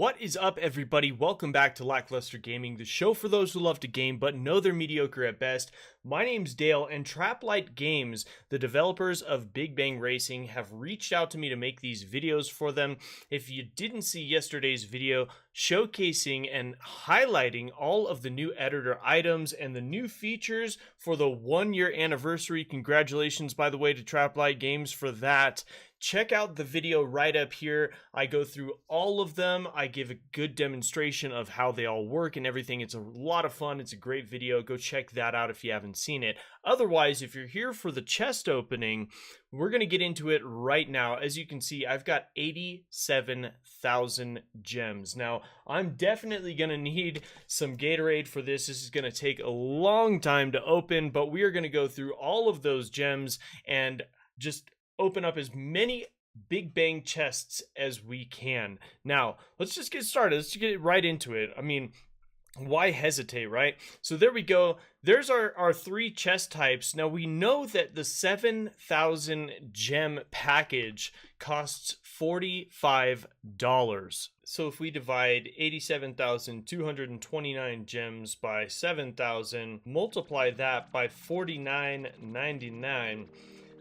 What is up, everybody? Welcome back to Lackluster Gaming, the show for those who love to game but know they're mediocre at best. My name's Dale, and Traplight Games, the developers of Big Bang Racing, have reached out to me to make these videos for them. If you didn't see yesterday's video showcasing and highlighting all of the new editor items and the new features for the 1-year anniversary, congratulations, by the way, to Traplight Games for that. Check out the video right up here. I go through all of them. I give a good demonstration of how they all work and everything. It's a lot of fun. It's a great video. Go check that out if you haven't seen it. Otherwise, if you're here for the chest opening, we're going to get into it right now. As you can see, I've got 87,000 gems. Now, I'm definitely going to need some Gatorade for this. This is going to take a long time to open, but we are going to go through all of those gems and just open up as many Big Bang chests as we can. Now, let's just get started. Let's get right into it. I mean, why hesitate, right? So there we go. There's our 3 chest types. Now, we know that the 7,000 gem package costs $45. So if we divide 87,229 gems by 7,000, multiply that by $49.99,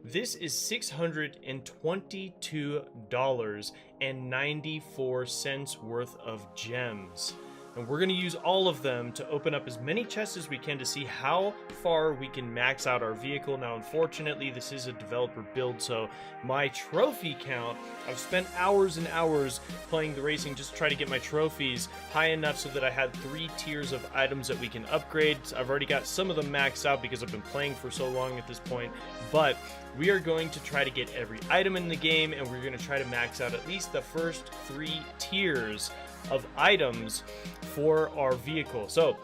this is $622.94 worth of gems. And we're going to use all of them to open up as many chests as we can to see how far we can max out our vehicle. Now, unfortunately, this is a developer build, so my trophy count, I've spent hours and hours playing the racing just to try to get my trophies high enough so that I had 3 tiers of items that we can upgrade. I've already got some of them maxed out because I've been playing for so long at this point, but we are going to try to get every item in the game, and we're going to try to max out at least the first 3 tiers of items for our vehicle. So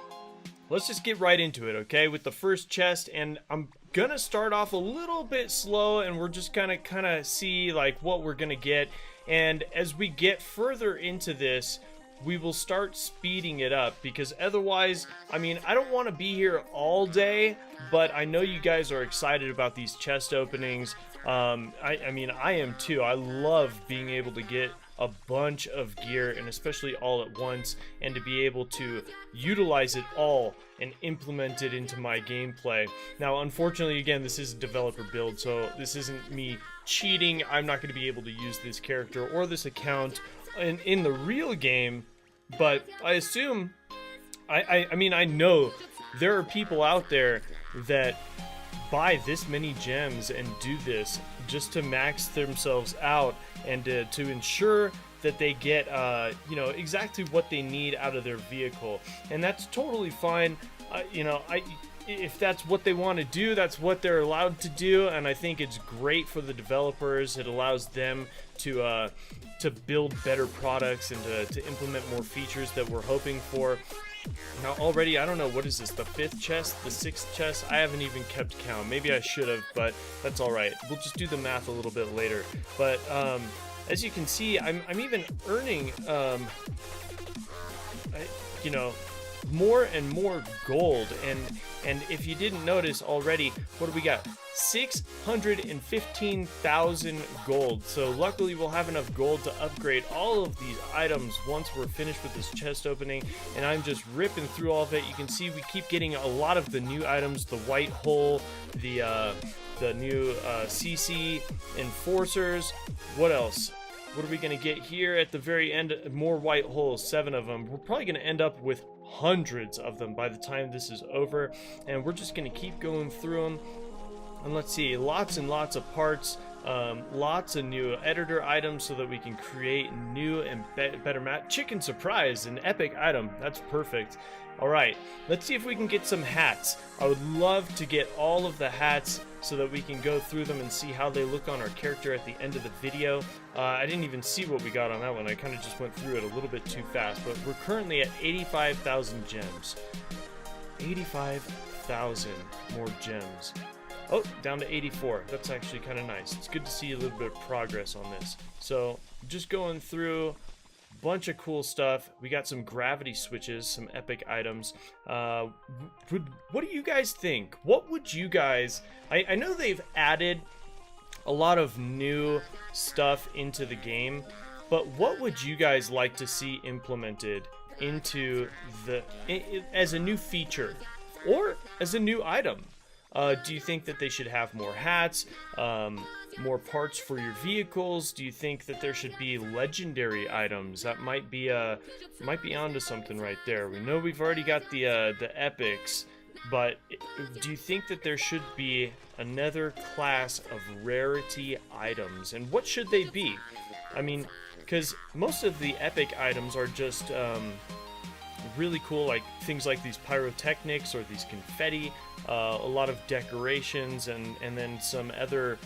let's just get right into it, okay, with the first chest. And I'm gonna start off a little bit slow, and we're just gonna kind of see like what we're gonna get, and as we get further into this, we will start speeding it up, because otherwise, I mean, I don't want to be here all day, but I know you guys are excited about these chest openings. I mean, I am too. I love being able to get a bunch of gear, and especially all at once, and to be able to utilize it all and implement it into my gameplay. Now, unfortunately, again, this is a developer build, so this isn't me cheating. I'm not going to be able to use this character or this account in the real game, but I assume, I mean, I know there are people out there that buy this many gems and do this just to max themselves out and to ensure that they get you know, exactly what they need out of their vehicle, and that's totally fine. You know, if that's what they want to do, that's what they're allowed to do, and I think it's great for the developers. It allows them to build better products and to implement more features that we're hoping for. Now, already, I don't know, what is this, the 5th chest, the 6th chest? I haven't even kept count. Maybe I should have, but that's all right. We'll just do the math a little bit later. But as you can see, I'm even earning you know, more and more gold, and if you didn't notice already, what do we got? 615,000 gold. So luckily we'll have enough gold to upgrade all of these items once we're finished with this chest opening, and I'm just ripping through all of it. You can see we keep getting a lot of the new items, the white hole, the new CC enforcers. What else? What are we going to get here at the very end? More white holes, 7 of them. We're probably going to end up with hundreds of them by the time this is over, and we're just going to keep going through them. And let's see, lots and lots of parts, lots of new editor items so that we can create new and better map. Chicken surprise, an epic item. That's perfect. All right, let's see if we can get some hats. I would love to get all of the hats so that we can go through them and see how they look on our character at the end of the video. I didn't even see what we got on that one. I kind of just went through it a little bit too fast, but we're currently at 85,000 gems. 85,000 more gems. Oh, down to 84. That's actually kind of nice. It's good to see a little bit of progress on this. So, just going through a bunch of cool stuff. We got some gravity switches, some epic items. What do you guys think? What would you guys... I know they've added a lot of new stuff into the game, But what would you guys like to see implemented into as a new feature or as a new item? Do you think that they should have more hats, more parts for your vehicles? Do you think that there should be legendary items? That might be onto something right there. We know we've already got the epics, but do you think that there should be another class of rarity items? And what should they be? I mean, because most of the epic items are just really cool, like things like these pyrotechnics or these confetti, a lot of decorations, and then some other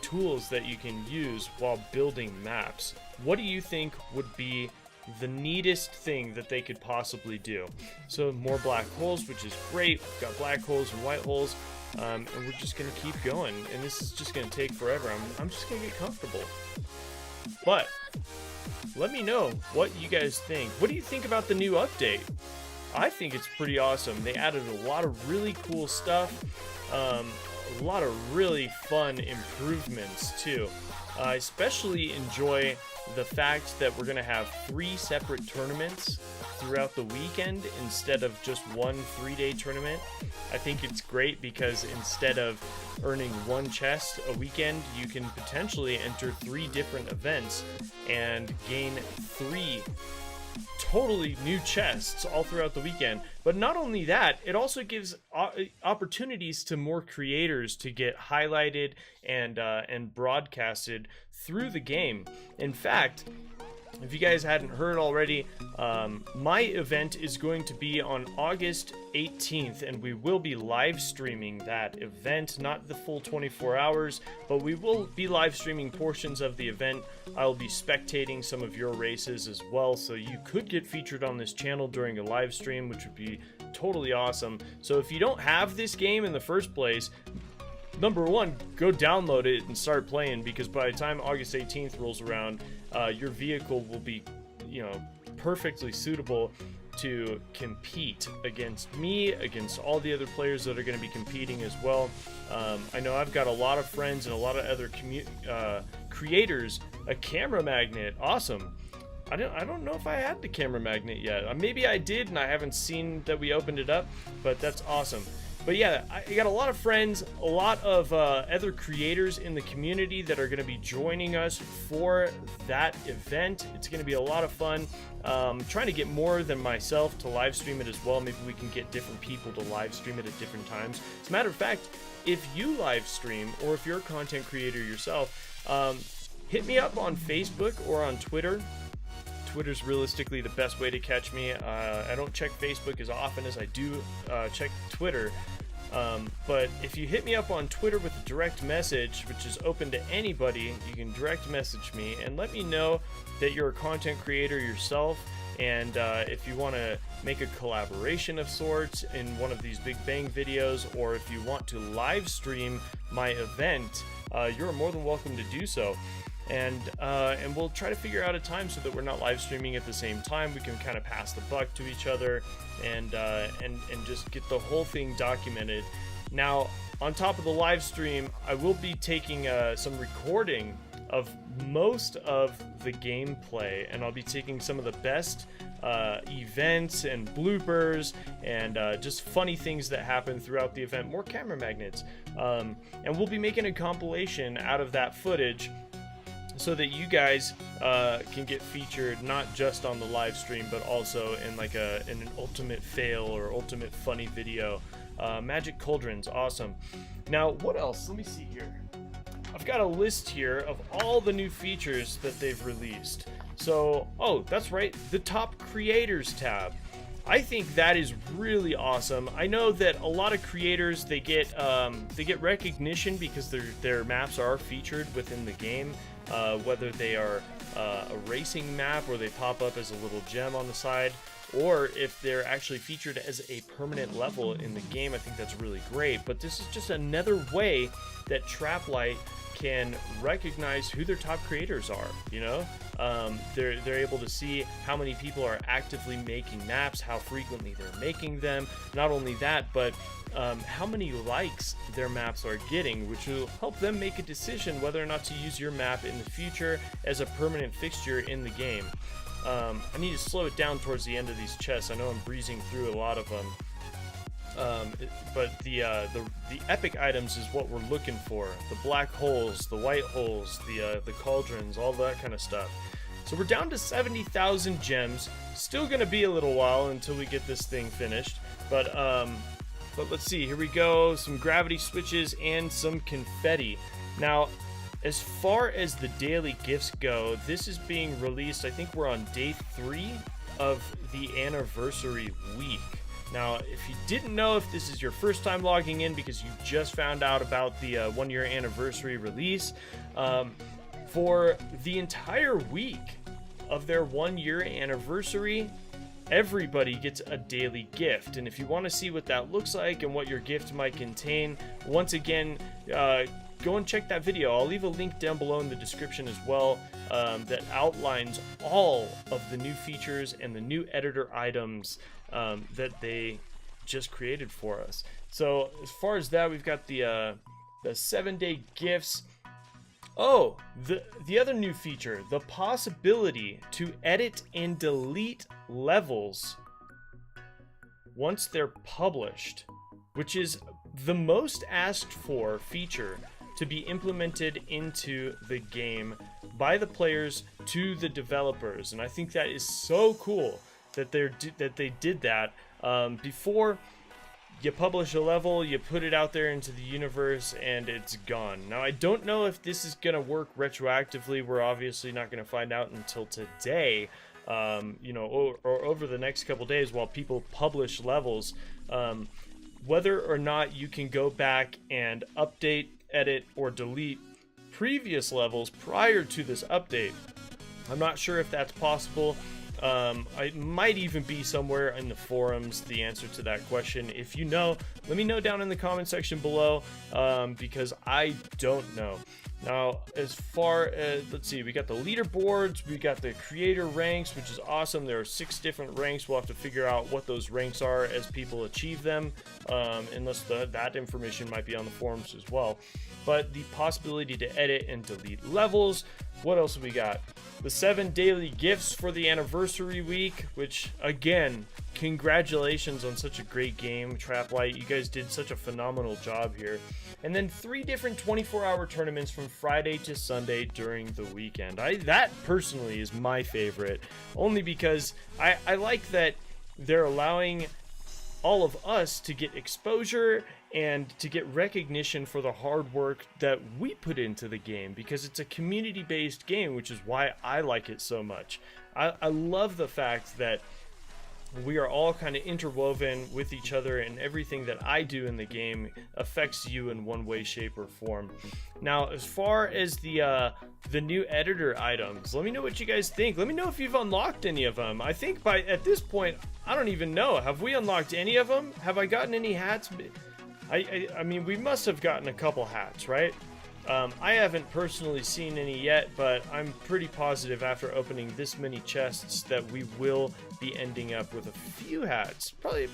tools that you can use while building maps. What do you think would be the neatest thing that they could possibly do? So more black holes, which is great. We've got black holes and white holes, and we're just gonna keep going, and this is just gonna take forever. I'm just gonna get comfortable. But let me know what you guys think. What do you think about the new update? I think it's pretty awesome. They added a lot of really cool stuff, a lot of really fun improvements too. I especially enjoy the fact that we're going to have 3 separate tournaments throughout the weekend instead of just one 3-day tournament. I think it's great because instead of earning 1 chest a weekend, you can potentially enter 3 different events and gain 3 totally new chests all throughout the weekend. But not only that, it also gives opportunities to more creators to get highlighted and broadcasted through the game. In fact, if you guys hadn't heard already, my event is going to be on August 18th, and we will be live streaming that event, not the full 24 hours, but we will be live streaming portions of the event. I'll be spectating some of your races as well, so you could get featured on this channel during a live stream, which would be totally awesome. So if you don't have this game in the first place, number one, go download it and start playing, because by the time August 18th rolls around, your vehicle will be, perfectly suitable to compete against me, against all the other players that are going to be competing as well. I know I've got a lot of friends and a lot of other creators. A camera magnet, awesome. I don't know if I had the camera magnet yet. Maybe I did and I haven't seen that we opened it up, but that's awesome. But yeah, I got a lot of friends, a lot of other creators in the community that are going to be joining us for that event. It's going to be a lot of fun. Trying to get more than myself to live stream it as well. Maybe we can get different people to live stream it at different times. As a matter of fact, if you live stream, or if you're a content creator yourself, hit me up on Facebook or on Twitter. Twitter's realistically the best way to catch me. I don't check Facebook as often as I do check Twitter. But if you hit me up on Twitter with a direct message, which is open to anybody, you can direct message me and let me know that you're a content creator yourself, and if you want to make a collaboration of sorts in one of these Big Bang videos, or if you want to live stream my event, you're more than welcome to do so. And we'll try to figure out a time so that we're not live streaming at the same time. We can kind of pass the buck to each other and just get the whole thing documented. Now, on top of the live stream, I will be taking some recording of most of the gameplay, and I'll be taking some of the best events and bloopers and just funny things that happen throughout the event, more camera magnets, and we'll be making a compilation out of that footage, so that you guys can get featured not just on the live stream, but also in in an ultimate fail or ultimate funny video. Magic cauldrons, awesome. Now, what else? Let me see here. I've got a list here of all the new features that they've released. So, oh, that's right, the top creators tab. I think that is really awesome. I know that a lot of creators, they get recognition because their maps are featured within the game. Whether they are a racing map or they pop up as a little gem on the side, or if they're actually featured as a permanent level in the game, I think that's really great. But this is just another way that Traplight can recognize who their top creators are. You know, they're able to see how many people are actively making maps, how frequently they're making them. Not only that, but how many likes their maps are getting, which will help them make a decision whether or not to use your map in the future as a permanent fixture in the game. I need to slow it down towards the end of these chests. I know I'm breezing through a lot of them. But the epic items is what we're looking for. The black holes, the white holes, the cauldrons, all that kind of stuff. So we're down to 70,000 gems. Still gonna be a little while until we get this thing finished. But let's see, here we go. Some gravity switches and some confetti. Now, as far as the daily gifts go, this is being released, I think we're on day 3 of the anniversary week. Now, if you didn't know, if this is your first time logging in because you just found out about the 1-year anniversary release, for the entire week of their 1-year anniversary, everybody gets a daily gift. And if you want to see what that looks like and what your gift might contain, once again, go and check that video. I'll leave a link down below in the description as well, that outlines all of the new features and the new editor items that they just created for us. So as far as that, we've got the 7-day gifts. Oh, the other new feature, the possibility to edit and delete levels once they're published, which is the most asked for feature to be implemented into the game by the players to the developers. And I think that is so cool that they did that. Before you publish a level, you put it out there into the universe, and it's gone. Now, I don't know if this is going to work retroactively. We're obviously not going to find out until today, you know, or over the next couple days while people publish levels, whether or not you can go back and update, edit, or delete previous levels prior to this update. I'm not sure if that's possible. It might even be somewhere in the forums, the answer to that question. If you know, let me know down in the comment section below, because I don't know. Now, as far as, let's see, we got the leaderboards, we got the creator ranks, which is awesome. There are 6 different ranks. We'll have to figure out what those ranks are as people achieve them, unless that information might be on the forums as well. But the possibility to edit and delete levels. What else have we got? The 7 daily gifts for the anniversary week, which, again, congratulations on such a great game, Traplight. You guys did such a phenomenal job here. And then 3 different 24-hour tournaments from Friday to Sunday during the weekend. That personally is my favorite, only because I like that they're allowing all of us to get exposure and to get recognition for the hard work that we put into the game, because it's a community-based game, which is why I like it so much. I love the fact that we are all kind of interwoven with each other, and everything that I do in the game affects you in one way, shape, or form. Now, as far as the new editor items, let me know what you guys think. Let me know if you've unlocked any of them. I think at this point, I don't even know. Have we unlocked any of them? Have I gotten any hats? I mean, we must have gotten a couple hats, right? I haven't personally seen any yet, but I'm pretty positive after opening this many chests that we will be ending up with a few hats. Probably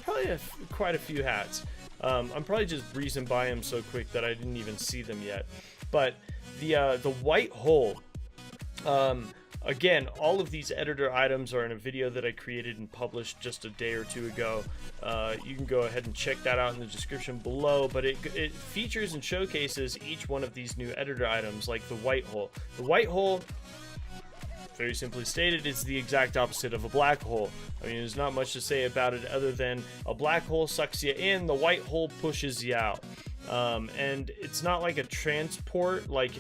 quite a few hats. I'm probably just breezing by them so quick that I didn't even see them yet. But the white hole. Again, all of these editor items are in a video that I created and published just a day or 2 ago. You can go ahead and check that out in the description below, but it features and showcases each one of these new editor items, like the white hole. The white hole, very simply stated, is the exact opposite of a black hole. I mean, there's not much to say about it other than a black hole sucks you in, the white hole pushes you out. And it's not like a transport, like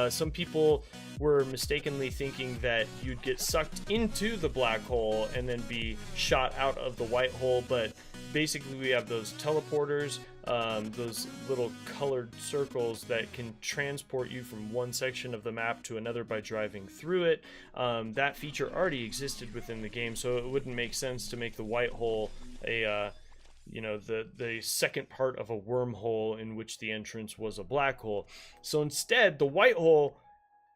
some people were mistakenly thinking that you'd get sucked into the black hole and then be shot out of the white hole, but basically we have those teleporters, those little colored circles that can transport you from one section of the map to another by driving through it. That feature already existed within the game, so it wouldn't make sense to make the white hole a you know, the second part of a wormhole in which the entrance was a black hole. So instead, the white hole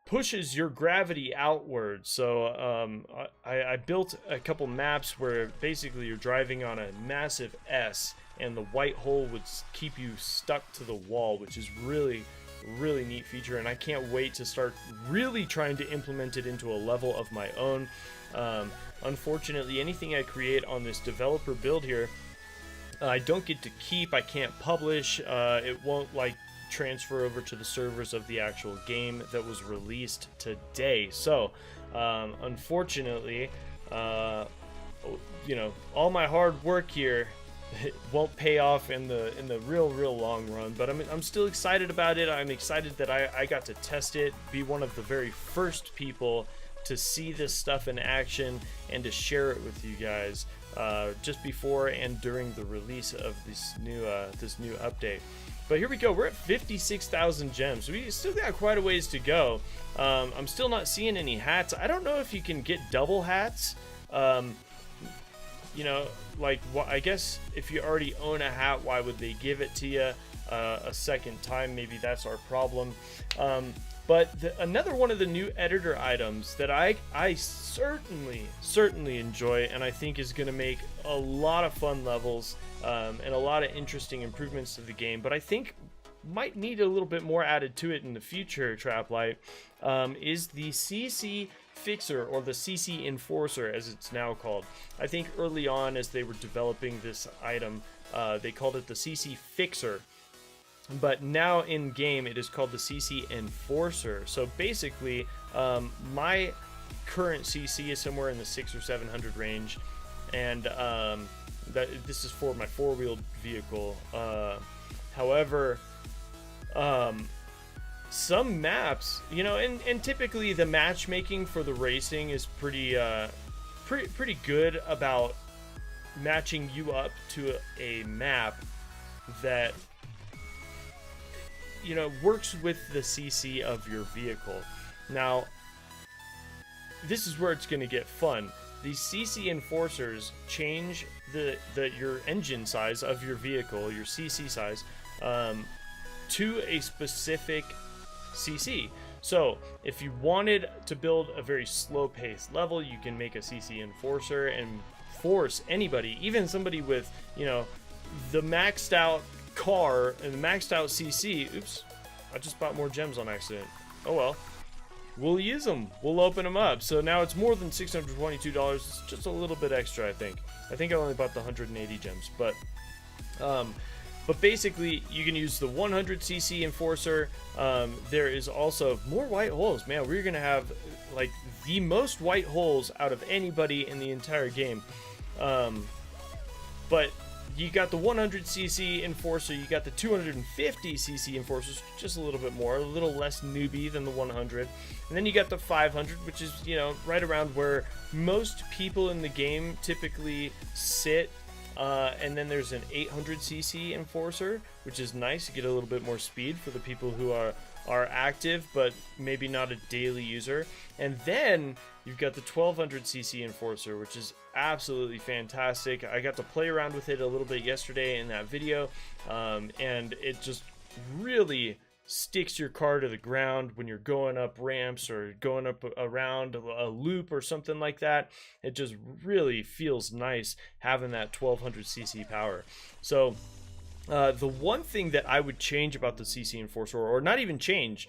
pushes your gravity outward. So I built a couple maps where basically you're driving on a massive S, and the white hole would keep you stuck to the wall, which is really neat feature, and I can't wait to start really trying to implement it into a level of my own. Unfortunately, anything I create on this developer build here, I don't get to keep. I can't publish. It won't like transfer over to the servers of the actual game that was released today. So unfortunately, you know, all my hard work here, it won't pay off in the real long run, but I'm still excited about it. I'm excited that I got to test it, be one of the very first people to see this stuff in action and to share it with you guys just before and during the release of this new update. But here we go. We're at 56,000 gems. We still got quite a ways to go. I'm still not seeing any hats. I don't know if you can get double hats. You know, like, I guess if you already own a hat, why would they give it to you a second time? Maybe that's our problem. But another one of the new editor items that I certainly enjoy, and I think is going to make a lot of fun levels and a lot of interesting improvements to the game, but I think might need a little bit more added to it in the future, Traplight, is the CC Fixer, or the CC Enforcer as it's now called. I think early on as they were developing this item, they called it the CC Fixer, but now in game it is called the CC Enforcer. So basically my current CC is somewhere in the 600 or 700 range, and this is for my four-wheeled vehicle. However, some maps, you know, and typically the matchmaking for the racing is pretty good about matching you up to a map that, you know, works with the CC of your vehicle. Now, this is where it's going to get fun. These CC enforcers change your engine size of your vehicle, your CC size, to a specific CC. So if you wanted to build a very slow-paced level, you can make a CC enforcer and force anybody, even somebody with, you know, the maxed out car and the maxed out CC. Oops, I just bought more gems on accident. Oh well, we'll use them, we'll open them up. So now it's more than $622. It's just a little bit extra. I think I only bought the 180 gems, but basically you can use the 100cc enforcer. There is also more white holes. Man, we're gonna have like the most white holes out of anybody in the entire game. But you got the 100cc enforcer, you got the 250cc enforcers, just a little bit more, a little less newbie than the 100, and then you got the 500, which is, you know, right around where most people in the game typically sit. And then there's an 800cc enforcer, which is nice. You get a little bit more speed for the people who are active but maybe not a daily user. And then you've got the 1200cc enforcer, which is absolutely fantastic. I got to play around with it a little bit yesterday in that video, and it just really sticks your car to the ground when you're going up ramps or going up around a loop or something like that. It just really feels nice having that 1200cc power. So the one thing that I would change about the CC Enforcer, or not even change,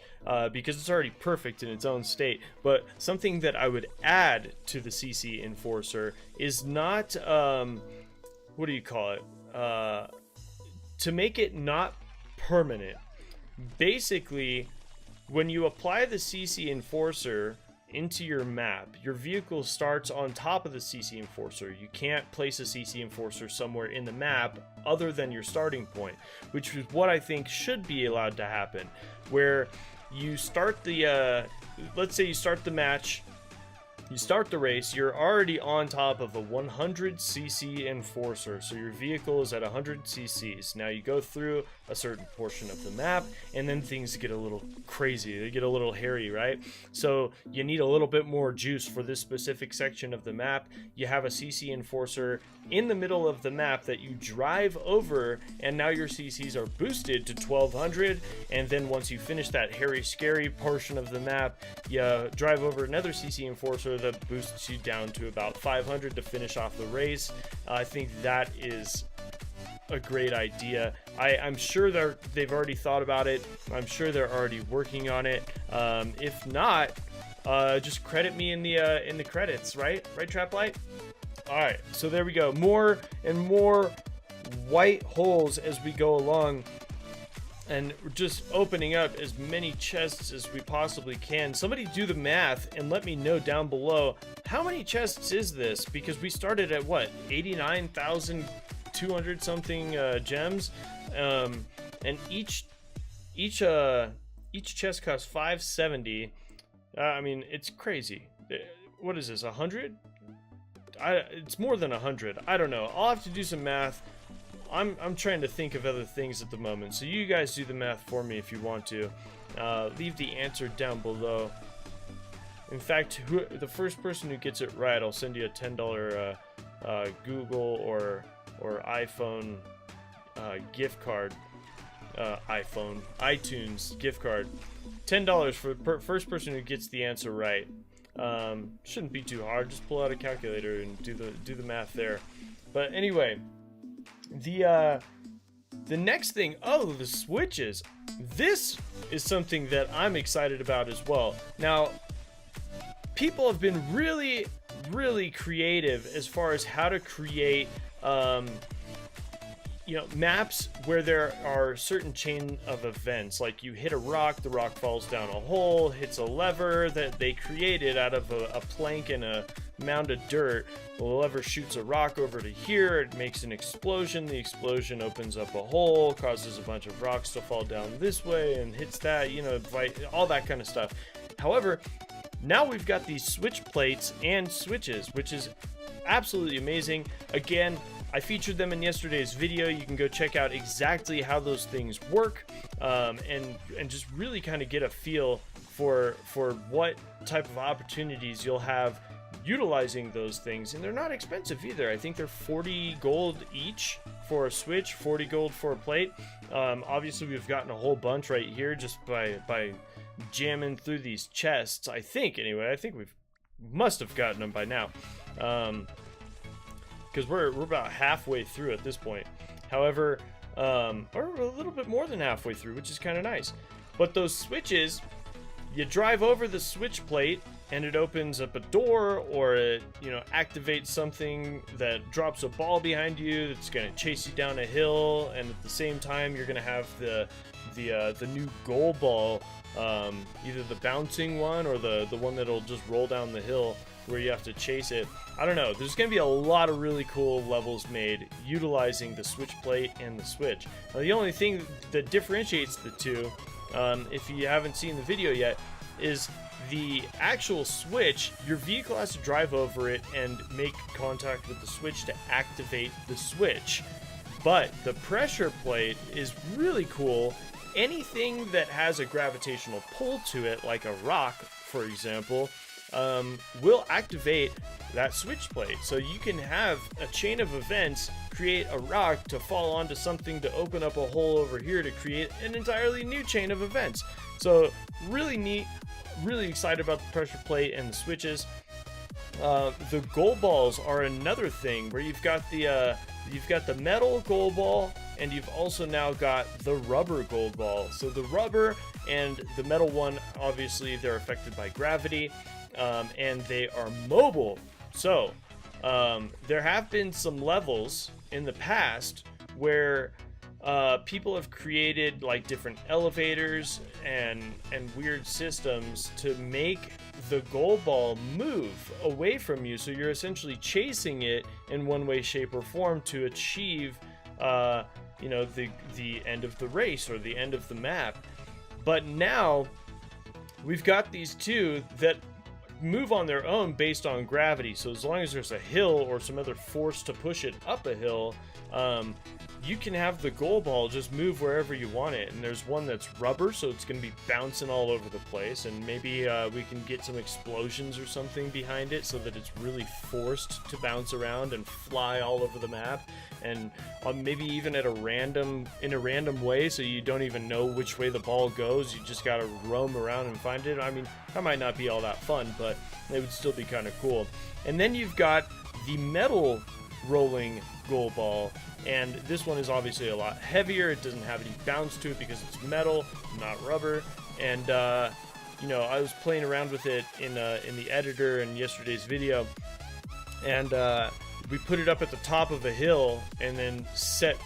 because it's already perfect in its own state, but something that I would add to the CC Enforcer is not, what do you call it? To make it not permanent. Basically, when you apply the CC Enforcer into your map, your vehicle starts on top of the CC Enforcer. You can't place a CC Enforcer somewhere in the map other than your starting point, which is what I think should be allowed to happen, where you start the let's say you start the match You start the race, you're already on top of a 100cc enforcer, so your vehicle is at 100 cc's. Now you go through a certain portion of the map, and then things get a little crazy, they get a little hairy, right? So you need a little bit more juice for this specific section of the map. You have a cc enforcer in the middle of the map that you drive over, and now your cc's are boosted to 1200, and then once you finish that hairy, scary portion of the map, you drive over another cc enforcer that boosts you down to about 500 to finish off the race. I think that is a great idea. I'm sure they've already thought about it. I'm sure they're already working on it. If not, just credit me in the credits, right? Right, Traplight? All right, so there we go. More and more white holes as we go along, and we're just opening up as many chests as we possibly can. Somebody do the math and let me know down below, how many chests is this? Because we started at what, 89,200 something gems, and each chest costs 570. I mean, it's crazy. What is this, 100? It's more than 100. I don't know. I'll have to do some math. I'm trying to think of other things at the moment, so you guys do the math for me if you want to. Leave the answer down below. In fact, the first person who gets it right, I'll send you a $10 Google or iPhone gift card. iTunes gift card. $10 for the first person who gets the answer right. Shouldn't be too hard. Just pull out a calculator and do the math there. But anyway, the next thing, the switches. This is something that I'm excited about as well. Now, people have been really creative as far as how to create maps where there are certain chain of events, like you hit a rock, the rock falls down a hole, hits a lever that they created out of a plank and a mound of dirt. The lever shoots a rock over to here, it makes an explosion, the explosion opens up a hole, causes a bunch of rocks to fall down this way and hits that, all that kind of stuff. However, now we've got these switch plates and switches, which is absolutely amazing. Again, I featured them in yesterday's video. You can go check out exactly how those things work, and just really kind of get a feel for what type of opportunities you'll have utilizing those things. And they're not expensive either. I think they're 40 gold each for a switch, 40 gold for a plate. Obviously, we've gotten a whole bunch right here just by jamming through these chests. I think, anyway. I think we must have gotten them by now. Because we're about halfway through at this point. However, or a little bit more than halfway through, which is kind of nice. But those switches, you drive over the switch plate and it opens up a door, or it activates something that drops a ball behind you that's going to chase you down a hill, and at the same time you're going to have the new goal ball, either the bouncing one or the one that'll just roll down the hill where you have to chase it. I don't know. There's going to be a lot of really cool levels made utilizing the switch plate and the switch. Now, the only thing that differentiates the two, if you haven't seen the video yet, is the actual switch. Your vehicle has to drive over it and make contact with the switch to activate the switch. But the pressure plate is really cool. Anything that has a gravitational pull to it, like a rock, for example, will activate that switch plate. So you can have a chain of events create a rock to fall onto something to open up a hole over here to create an entirely new chain of events. So really neat, really excited about the pressure plate and the switches. The goal balls are another thing where you've got the metal goal ball, and you've also now got the rubber gold ball. So the rubber and the metal one, obviously they're affected by gravity, and they are mobile. So there have been some levels in the past where people have created like different elevators and weird systems to make the goal ball move away from you, so you're essentially chasing it in one way, shape, or form to achieve the end of the race or the end of the map. But now we've got these two that move on their own based on gravity. So as long as there's a hill or some other force to push it up a hill, you can have the goal ball just move wherever you want it. And there's one that's rubber, so it's going to be bouncing all over the place. And maybe we can get some explosions or something behind it so that it's really forced to bounce around and fly all over the map. And maybe even in a random way, so you don't even know which way the ball goes. You just got to roam around and find it. I mean, that might not be all that fun, but it would still be kind of cool. And then you've got the metal rolling goal ball, and this one is obviously a lot heavier. It doesn't have any bounce to it because it's metal, not rubber. And you know, I was playing around with it in the editor in yesterday's video, and we put it up at the top of a hill, and then set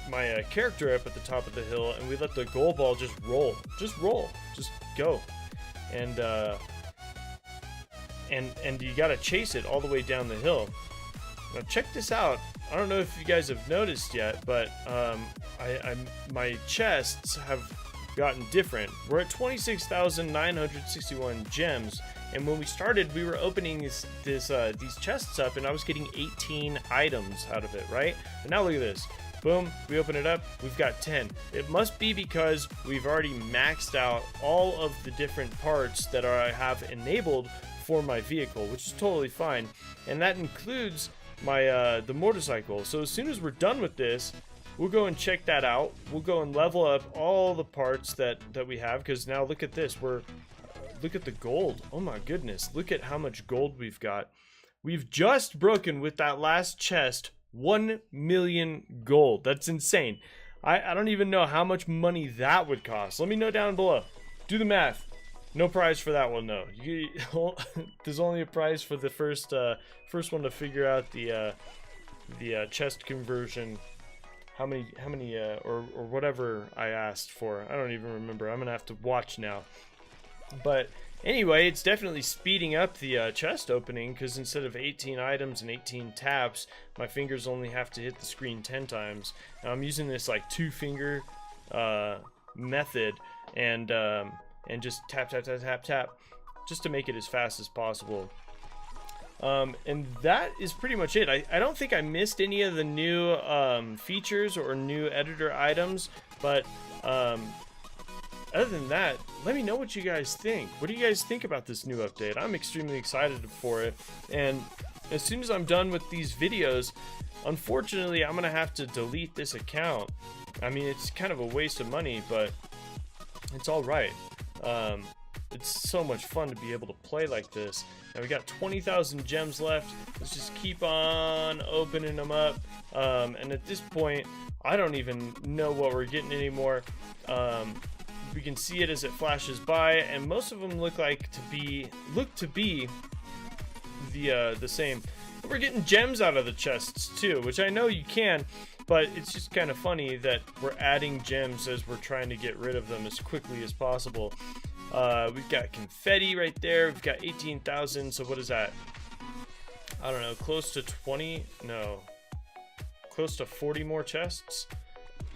my character up at the top of the hill, and we let the goal ball just roll, just go, and you gotta chase it all the way down the hill. Now check this out. I don't know if you guys have noticed yet, but my chests have gotten different. We're at 26,961 gems, and when we started, we were opening these chests up, and I was getting 18 items out of it, right? But now look at this. Boom, we open it up, we've got 10. It must be because we've already maxed out all of the different parts that I have enabled for my vehicle, which is totally fine. And that includes my the motorcycle. So as soon as we're done with this, we'll go and check that out. We'll go and level up all the parts that we have, because now look at this. Look at the gold. Oh my goodness, look at how much gold we've got. We've just broken with that last chest 1 million gold. That's insane. I don't even know how much money that would cost. Let me know down below. Do the math. No prize for that one, though. There's only a prize for the first one to figure out the chest conversion. How many or whatever I asked for. I don't even remember. I'm gonna have to watch now. But anyway, it's definitely speeding up the chest opening, because instead of 18 items and 18 taps, my fingers only have to hit the screen 10 times. Now I'm using this like 2-finger method, and just tap, just to make it as fast as possible. And that is pretty much it. I don't think I missed any of the new features or new editor items, but other than that, let me know what you guys think. What do you guys think about this new update? I'm extremely excited for it, and as soon as I'm done with these videos, unfortunately, I'm gonna have to delete this account. I mean, it's kind of a waste of money, but it's all right. It's so much fun to be able to play like this. Now we got 20,000 gems left. Let's just keep on opening them up. And at this point, I don't even know what we're getting anymore. We can see it as it flashes by, and most of them look to be the same. We're getting gems out of the chests too, which I know you can, but it's just kind of funny that we're adding gems as we're trying to get rid of them as quickly as possible. We've got confetti right there. We've got 18,000. So what is that? I don't know, close to 20? No, close to 40 more chests.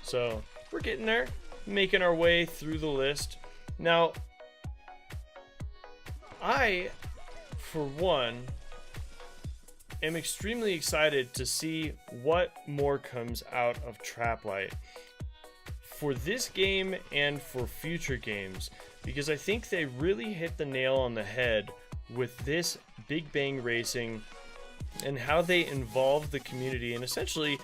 So we're getting there, making our way through the list. Now, I, for one, am extremely excited to see what more comes out of Traplight for this game and for future games, because I think they really hit the nail on the head with this Big Bang Racing and how they involve the community, and essentially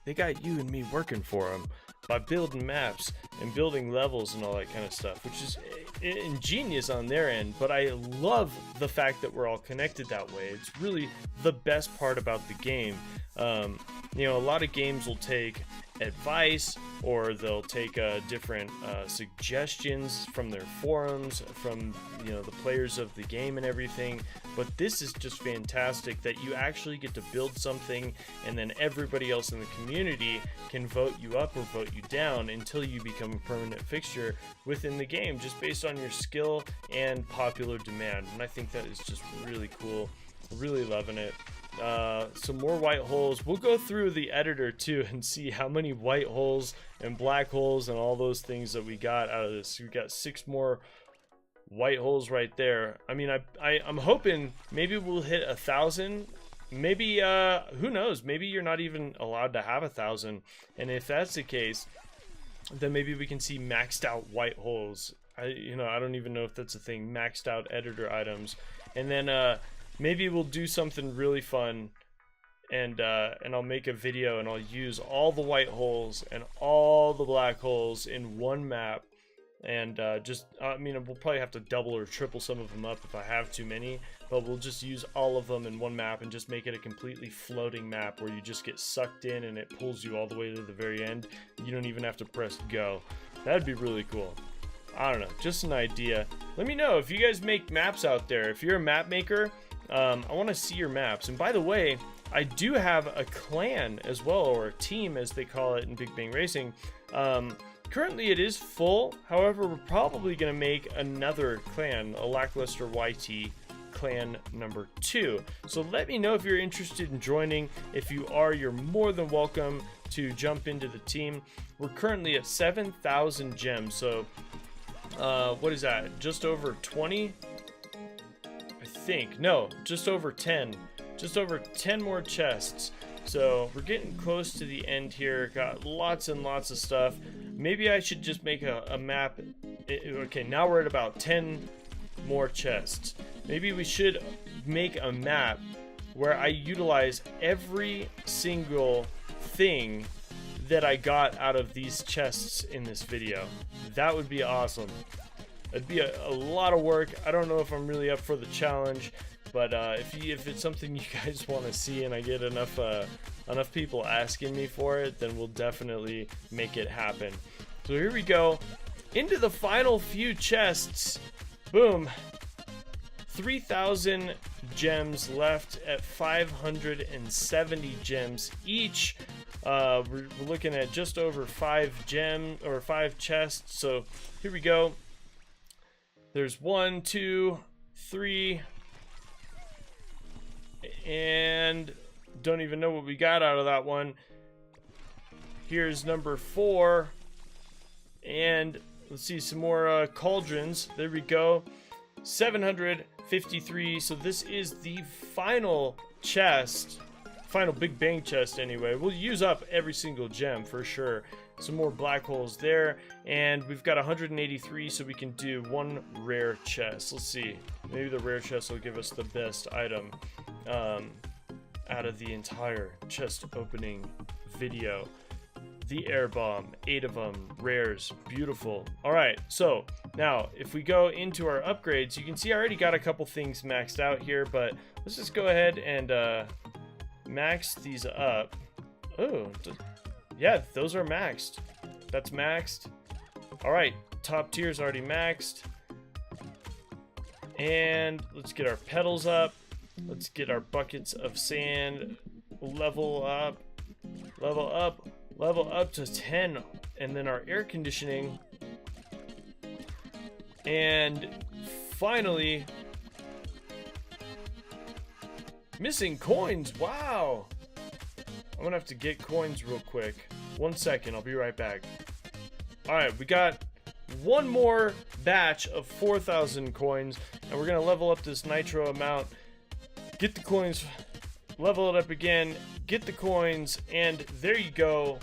they got you and me working for them by building maps and building levels and all that kind of stuff, which is ingenious on their end. But I love the fact that we're all connected that way. It's really the best part about the game. You know, a lot of games will take advice, or they'll take different suggestions from their forums, from, you know, the players of the game and everything. But this is just fantastic that you actually get to build something, and then everybody else in the community can vote you up or vote you down until you become a permanent fixture within the game, just based on your skill and popular demand. And I think that is just really cool. Really loving it. Some more white holes. We'll go through the editor too and see how many white holes and black holes and all those things that we got out of this. We got 6 more white holes right there. I mean, I'm hoping maybe we'll hit 1,000. Maybe who knows, maybe you're not even allowed to have 1,000, and if that's the case, then maybe we can see maxed out white holes. I don't even know if that's a thing, maxed out editor items. And then maybe we'll do something really fun, and I'll make a video and I'll use all the white holes and all the black holes in one map. And I mean, we'll probably have to double or triple some of them up if I have too many, but we'll just use all of them in one map and just make it a completely floating map where you just get sucked in and it pulls you all the way to the very end. You don't even have to press go. That'd be really cool. I don't know, just an idea. Let me know if you guys make maps out there. If you're a map maker, I want to see your maps. And by the way, I do have a clan as well, or a team as they call it in Big Bang Racing. Currently it is full, however we're probably going to make another clan, a LackLusterYT clan number 2. So let me know if you're interested in joining. If you are, you're more than welcome to jump into the team. We're currently at 7,000 gems, so what is that, just over 20? I think, no, just over 10. Just over 10 more chests. So we're getting close to the end here. Got lots and lots of stuff. Maybe I should just make a map. Okay, now we're at about 10 more chests. Maybe we should make a map where I utilize every single thing that I got out of these chests in this video. That would be awesome. It'd be a lot of work. I don't know if I'm really up for the challenge, but if it's something you guys want to see and I get enough people asking me for it, then we'll definitely make it happen. So here we go into the final few chests. Boom. 3,000 gems left at 570 gems each. We're looking at just over 5 chests. So here we go. There's 1, 2, 3, and don't even know what we got out of that one. Here's number 4, and let's see some more cauldrons. There we go. 753. So this is the final chest, final Big Bang chest anyway. We'll use up every single gem for sure. Some more black holes there, and we've got 183, so we can do 1 rare chest. Let's see, maybe the rare chest will give us the best item out of the entire chest opening video. The air bomb, 8 of them, rares, beautiful. All right, so now if we go into our upgrades, you can see I already got a couple things maxed out here, but let's just go ahead and max these up. Oh, yeah, those are maxed. That's maxed. All right, top tier is already maxed. And let's get our petals up. Let's get our buckets of sand. Level up, level up, level up to 10. And then our air conditioning. And finally, missing coins. Wow. I'm gonna have to get coins real quick. 1 second, I'll be right back. Alright, we got one more batch of 4,000 coins, and we're gonna level up this nitro amount, get the coins, level it up again, get the coins, and there you go.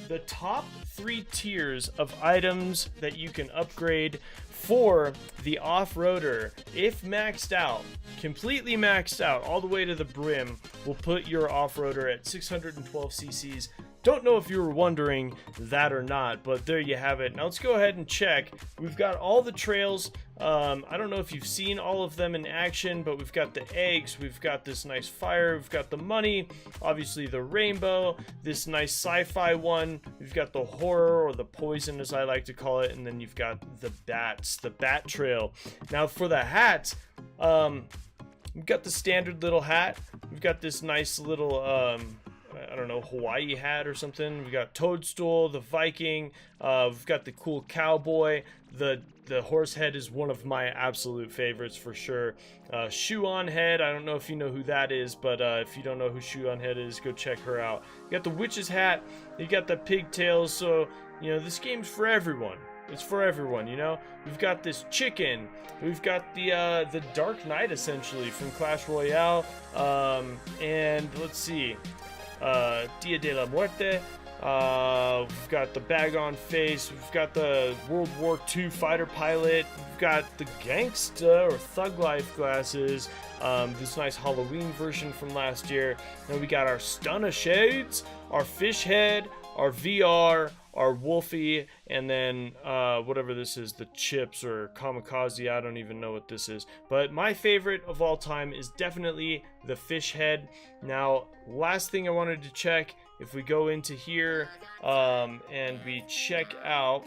The top 3 tiers of items that you can upgrade for the off-roader, if maxed out, completely maxed out all the way to the brim, will put your off-roader at 612 cc's. Don't know if you were wondering that or not, but there you have it. Now let's go ahead and check. We've got all the trails. I don't know if you've seen all of them in action, but we've got the eggs, we've got this nice fire, we've got the money, obviously the rainbow, this nice sci-fi one, we've got the horror, or the poison as I like to call it, and then you've got the bats, the bat trail. Now for the hats, we've got the standard little hat, we've got this nice little I don't know, Hawaii hat or something. We got Toadstool, the Viking. We've got the cool cowboy. The horse head is one of my absolute favorites for sure. Shoe on head. I don't know if you know who that is, but if you don't know who Shoe on head is, go check her out. You got the witch's hat. You got the pigtails. So you know this game's for everyone. It's for everyone, you know. We've got this chicken. We've got the Dark Knight essentially from Clash Royale. And let's see, Dia de la Muerte. We've got the bag on face. We've got the World War II fighter pilot. We've got the gangsta or thug life glasses. This nice Halloween version from last year. Then we got our stunner shades, our fish head, our VR, our Wolfie, and then whatever this is, the chips or kamikaze. I don't even know what this is. But my favorite of all time is definitely the fish head. Now, last thing I wanted to check, if we go into here and we check out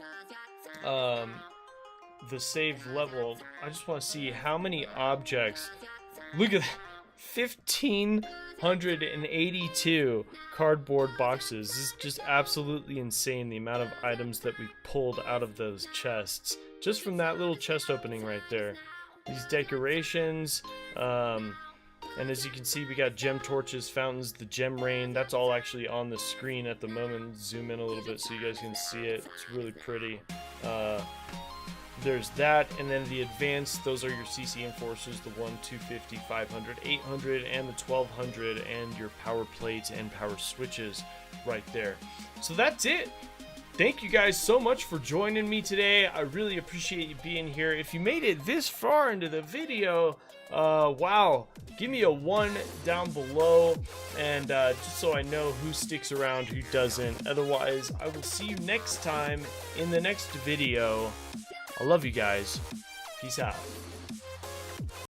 the saved level, I just want to see how many objects. Look at that. 1,582 cardboard boxes. This is just absolutely insane, the amount of items that we pulled out of those chests just from that little chest opening right there. These decorations, and as you can see, we got gem torches, fountains, the gem rain. That's all actually on the screen at the moment. Zoom in a little bit so you guys can see it. It's really pretty. There's that, and then the advanced, those are your CC enforcers, the 1, 250, 500, 800, and the 1200, and your power plates and power switches right there. So that's it. Thank you guys so much for joining me today. I really appreciate you being here. If you made it this far into the video, wow, give me a 1 down below, and just so I know who sticks around, who doesn't. Otherwise, I will see you next time in the next video. I love you guys. Peace out.